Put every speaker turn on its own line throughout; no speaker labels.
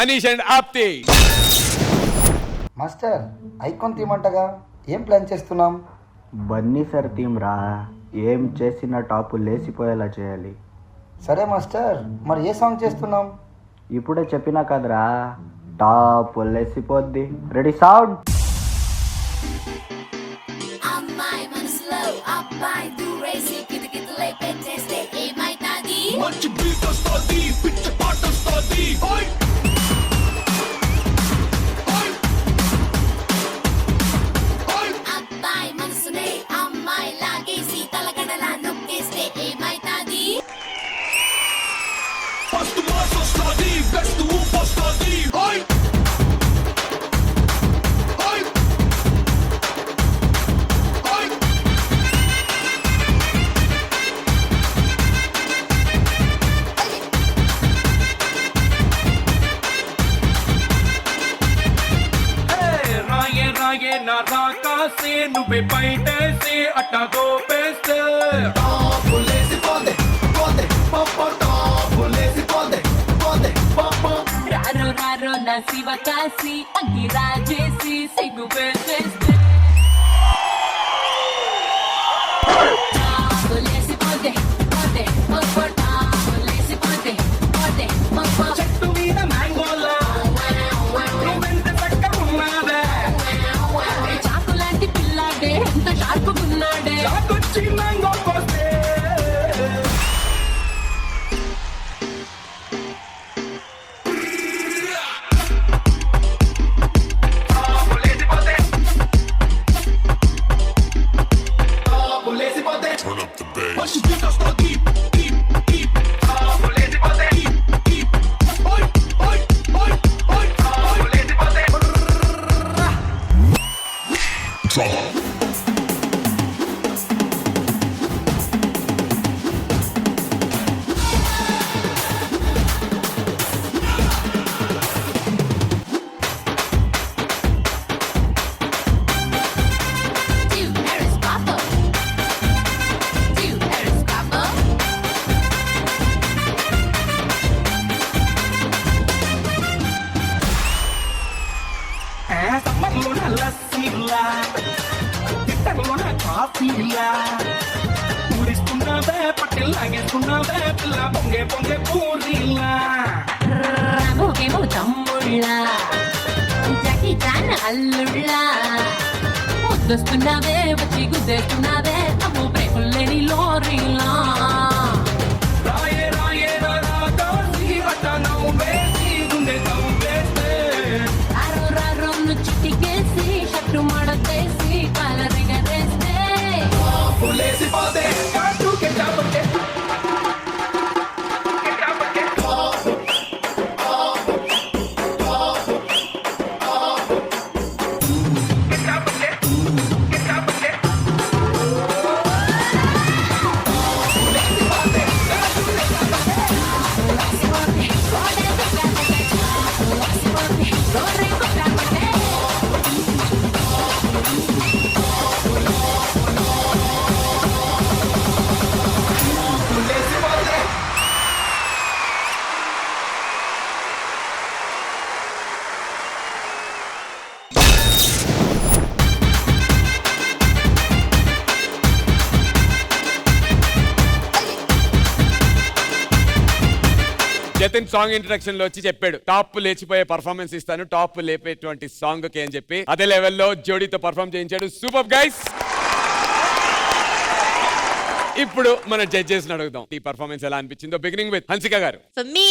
Anish and Apti.
Master icon theme అంటగా, ఏం plan చేస్తున్నాం?
బన్నీ సార్ థీమ్ రా. ఏం చేసిన టాపు లేసిపోయేలా చేయాలి.
సరే మాస్టర్, మరి ఏ సాంగ్ చేస్తున్నాం?
ఇప్పుడే చెప్పినా కదరా, టాపు లేసిపోద్ది. Ready sound.
నువ్వే బయటేసి అట్టా గోపేస్తే
రారో రారో నా శివ కాసి అగ్గి రాజేసి సిగ్గు పెట్టేస్తే
చెట్టు మీద మ్యాంగోలా నువ్వెంత చక్కగా ఉన్నావే,
చాకు లాంటి పిల్లాడే ఎంత షార్పుకున్నాడే.
చాకొచ్చి మ్యాంగో కోస్తే సమ్మర్లోన లస్సీలా, తిట్టలోన కాఫీలా, ఊరిస్తున్నావే పట్టెల్లాగేస్తున్నావే పిల్ల పొంగే పొంగే పూరీలా.
రామోకేమో తమ్ముళ్ళ జాకి జాన్ అల్లుళ్ళ, ముద్దొస్తున్నావే వచ్చి గుద్దేస్తున్నావే అమ్మో బ్రేకుల్లేని లోరీలా.
రాయే రాయే రాకాసి అట్ట నవ్వేసి గుండె తవ్వేస్తే
రారో రారో చిట్టికేసి షట్టు మడతేసి కాలరిగరేస్తే
లేసిపోతే కాటు కెట్టాపట్టే జతిన్ సాంగ్ ఇంట్రడక్షన్ లో వచ్చి చెప్పాడు, టాప్ లేచిపోయే పర్ఫార్మెన్స్ ఇస్తాను, టాప్ లేపేటువంటి సాంగ్ కి అని చెప్పి అదే లెవెల్లో జోడీతో పర్ఫార్మ్ చేయించాడు. Super guys. ఇప్పుడు మన జడ్జెస్ అడుగుదాం ఈ పర్ఫార్మెన్స్ ఎలా అనిపించిందో. బిగినింగ్ విత్ హన్సిక గారు.
For me,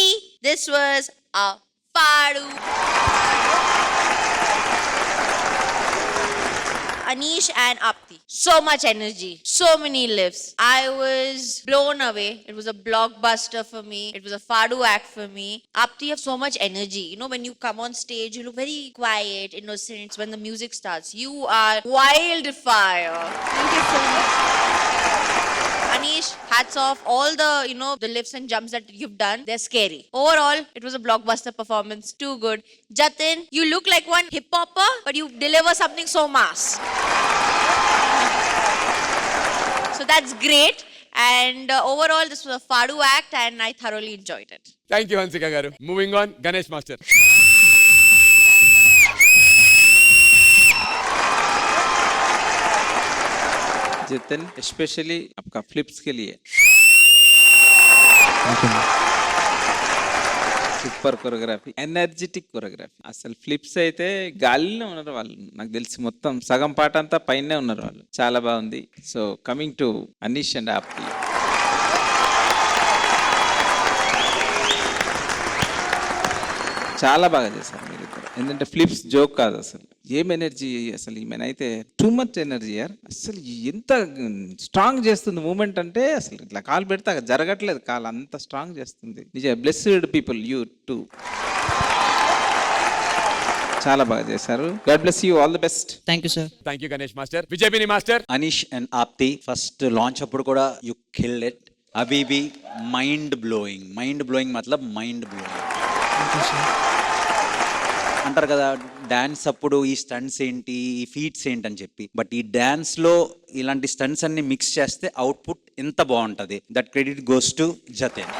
this was a Padu. Anish and Apti. So much energy, so many lifts. I was blown away. It was a blockbuster for me. It was a Fadu act for me. Apti, you have so much energy. You know, when you come on stage, you look very quiet, innocent. When the music starts, you are wildfire. Thank you so much. Anish, hats off. All the, the lifts and jumps that you've done, they're scary. Overall, it was a blockbuster performance. Too good. Jatin, you look like one hip-hopper, but you deliver something so mass. So that's great. And overall, this was a Fadu act and I thoroughly enjoyed it.
Thank you, Hansika garu. Moving on, Ganesh Master.
Jatin specially आपका flips के लिए super choreography, energetic choreography. అసలు flips అయితే గాలిలో ఉన్నారు వాళ్ళు, నాకు తెలిసి మొత్తం సగం పాట అంతా పైనే ఉన్నారు వాళ్ళు. చాలా బాగుంది. So coming to Anish and Apti, చాలా బాగా చేశారు మీరు ఇద్దరు. ఎందుకంటే ఫ్లిప్స్ జోక్ కాదు అసలు, ఏం ఎనర్జీ అసలు. ఈమెనైతే టూ మచ్ ఎనర్జీ యార్. అసలు ఎంత స్ట్రాంగ్ చేస్తుంది మూమెంట్ అంటే, అసలు ఇట్లా కాలు పెడితే అక్కడ జరగట్లేదు, కాలు అంత స్ట్రాంగ్ చేస్తుంది. నిజ బ్లెస్డ్ పీపుల్ యూ టూ. చాలా బాగా చేశారు. God bless you, all the best.
Thank you sir.
Thank you Ganesh master. విజయపిని మాస్టర్.
అనీష్ అండ్ ఆప్తి ఫస్ట్ లాంచ్ అప్పుడు కూడా యు కిల్డ్ ఇట్. అవి ఇవి మైండ్ బ్లోయింగ్ మతలబ్ మైండ్ బ్లోయింగ్ అంటారు కదా, డాన్స్ అప్పుడు ఈ స్టంట్స్ ఏంటి, ఈ ఫీట్స్ ఏంటి అని చెప్పి. బట్ ఈ డాన్స్ లో ఇలాంటి స్టంట్స్ అన్ని మిక్స్ చేస్తే అవుట్పుట్ ఎంత బాగుంటది. That credit goes to Jatin.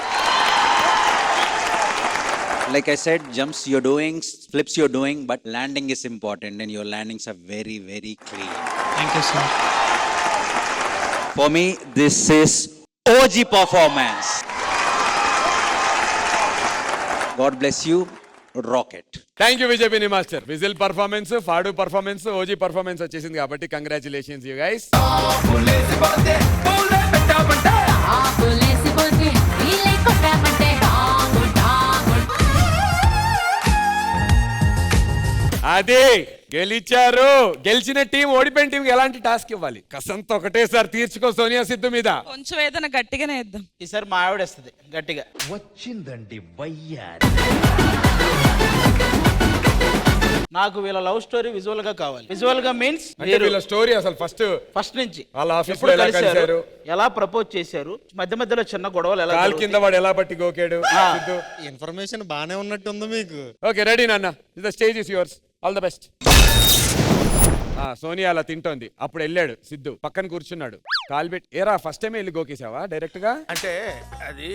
Like I said, jumps you're doing, flips you're doing, but landing is important and your landings are very, very clean.
Thank you sir.
For me, this is OG performance. God bless you, rocket.
Thank you విజయపిని master. Whistle performance, ఫాడు performance, OG performance వచ్చేసింది కాబట్టి congratulations you guys.
ఆకులేసిపోతే వీలే కొట్టామంటే డాంగు డాంగు.
అదే గెలిచారు. గెలిచిన team ఓడిపోయిన టీంకి ఎలాంటి టాస్క్ ఇవ్వాలి? కసంత ఒకటేసారి తీర్చుకో సోనియా సిద్ధు మీద.
కొంచెం ఏదైనా గట్టిగానే ఇద్దాం.
ఈసారి మా ఆవిడ వస్తుంది గట్టిగా. నాకు వీళ్ళ లవ్ స్టోరీ విజువల్ గా కావాలి. విజువల్ గా మీన్స్
అంటే వీళ్ళ స్టోరీ అసలు ఫస్ట్ నుంచి వాళ్ళ ఆఫీస్ లో ఎలా కలిశారు,
ఎలా ప్రపోజ్ చేశారు, మధ్య మధ్యలో చిన్న గొడవలు ఎలా,
కాల్ కింద వాడు ఎలా పట్టి గోకాడు. సిద్ధు
ఇన్ఫర్మేషన్ బానే ఉన్నట్టుంది మీకు.
ఓకే రెడీ నాన్న, the stage is yours, all the best. Sonia అలా తింటోంది, అప్పుడు వెళ్ళాడు సిద్ధు, పక్కన కూర్చున్నాడు, కాల్ పెట్టి ఏరా ఫస్ట్ టైం వెళ్ళి గోకేసావా డైరెక్ట్ గా?
అంటే అది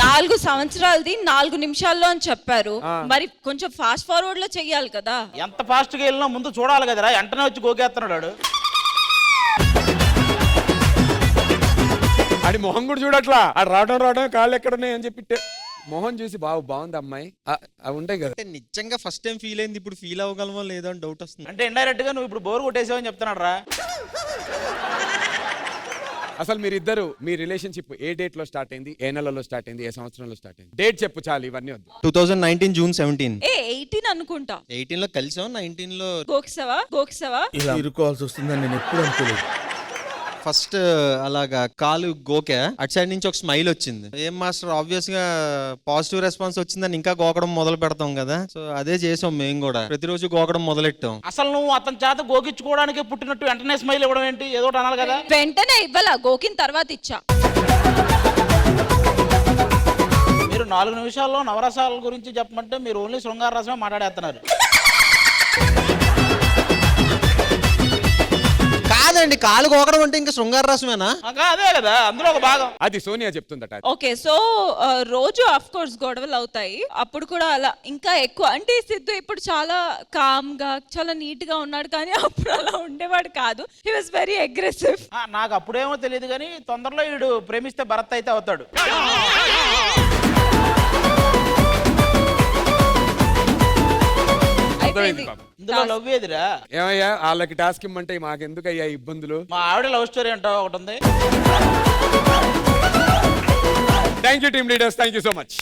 4 సంవత్సరాలది 4 నిమిషాల్లో అని చెప్పారు. మరి కొంచెం ఫాస్ట్ ఫార్వర్డ్ లో చెయ్యాలి కదా.
ఎంత ఫాస్ట్ గా వెళ్ళినా ముందు చూడాలి కదరా, వెంటనే వచ్చి గోకేస్తున్నాడు.
ఆడి మొహం కూడా చూడట్లా, ఆడు రావడం కాళ్ళు ఎక్కడున్నాయి అని చెప్పి మొహం చూసి బాగుంది అమ్మాయి అవి ఉంటాయి కదా.
నిజంగా ఫస్ట్ టైం ఫీల్ అయింది, ఇప్పుడు ఫీల్ అవ్వగలమో లేదో అని డౌట్ వస్తుంది.
అంటే ఇండైరెక్ట్ గా నువ్వు ఇప్పుడు బోర్ కొట్టేసావని చెప్తున్నాడు రా.
అసలు మీరిద్దరు మీ రిలేషన్షిప్ ఏ డేట్ లో స్టార్ట్ అయింది, ఏ నెలలో స్టార్ట్ అయింది, ఏ సంవత్సరంలో స్టార్ట్ అయింది? డేట్ చెప్పు చాలు, ఇవన్నీ వద్దు.
2019 జూన్ 17.
18 అనుకుంటా.
18 లో కలిసాం, 19 లో
గోక్సవా
ఇలా ఇరుకోవాల్సి వస్తుందని నేను ఎప్పుడు అనుకోలేదు. ఫస్ట్ అలాగా కాలు గోకే అటు సైడ్ నుంచి ఒక స్మైల్ వచ్చింది. ఏం మాస్టర్ ఆబ్వియస్ గా పాజిటివ్ రెస్పాన్స్ వచ్చిందని ఇంకా గోకడం మొదలు పెడతాం కదా, సో అదే చేసాం మేము కూడా, ప్రతిరోజు గోకడం మొదలెట్టాం.
అసలు నువ్వు అతని చేత గోకించుకోవడానికి పుట్టినట్టు వెంటనే స్మైల్ ఇవ్వడం ఏంటి? ఏదో ఒకటి అనాలి కదా.
వెంటనే ఇవ్వాల, గోకిన తర్వాత ఇచ్చా.
మీరు 4 నిమిషాల్లో నవరసాల గురించి చెప్పమంటే మీరు ఓన్లీ శృంగార రసమే మాట్లాడేస్తున్నారు.
కాదండి, కాలు గోకడం అంటే ఇంకా శృంగార రసమేనా?
అదే కదా, అందులో ఒక భాగం.
అది సోనియా చెప్తుందట.
ఓకే, సో రోజు ఆఫ్ కోర్స్ గొడవలు అవుతాయి, అప్పుడు కూడా అలా ఇంకా ఎక్కువ. అంటే సిద్ధు ఇప్పుడు చాలా కామ్ గా చాలా నీట్ గా ఉన్నాడు, కానీ అప్పుడు అలా ఉండేవాడు కాదు. He was very aggressive.
నాకు అప్పుడేమో తెలియదు, కానీ తొందరలో వీడు ప్రేమిస్తే భరత్ అయితే అవుతాడు. ఇందులో లవ్ ఏదిరా?
ఏమయ్యా వాళ్ళకి టాస్క్ ఇమ్మంటే మాకెందుకు అయ్యా ఇబ్బందులు?
మా ఆవిడ లవ్ స్టోరీ అంటావు ఒకటి ఉంది.
Thank you team leaders, thank you so much.